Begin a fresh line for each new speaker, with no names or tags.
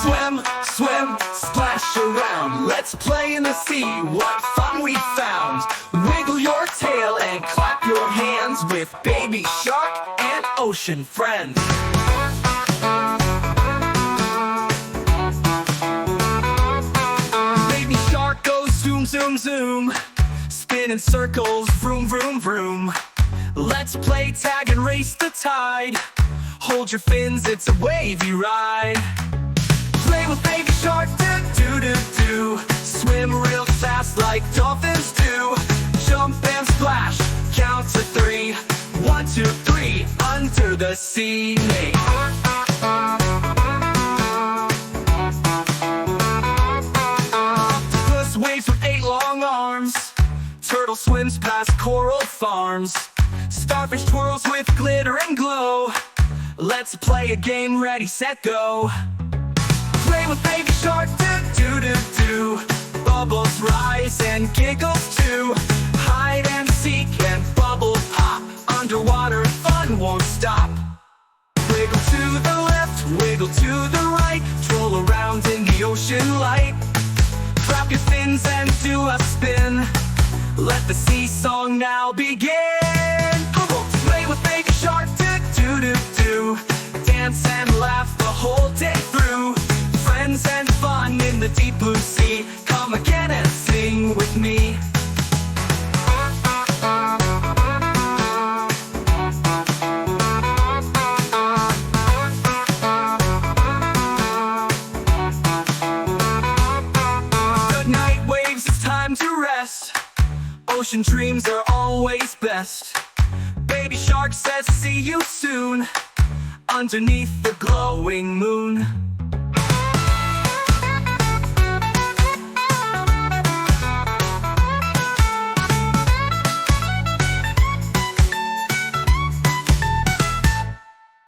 Swim, swim, splash around. Let's play in the sea, what fun we found. Wiggle your tail and clap your hands with baby shark and ocean friends. Baby shark goes zoom, zoom, zoom, spin in circles, vroom, vroom, vroom. Let's play tag and race the tide. Hold your fins, it's a wavy ride. Play with baby shark, do, do, do, do. Swim real fast like dolphins do. Jump and splash, count to 3. 1, 2, 3, under the sea. Octopus waves with 8 long arms. Turtle swims past coral farms. Starfish twirls with glitter and glow. Let's play a game, ready, set, go. Play with baby shark, do, do, do, do. Bubbles rise and giggles too. Hide and seek and bubble pop. Underwater fun won't stop. Wiggle to the left, wiggle to the right. Troll around in the ocean light. Clap your fins and do a spin. Let the sea song now begin. Play with baby shark, do, do, do. Dance and laugh the whole day through. Friends and fun in the deep blue sea. Come again and sing with me. Good night waves, it's time to rest. Ocean dreams are always best. Baby shark says see you soon, underneath the glowing moon.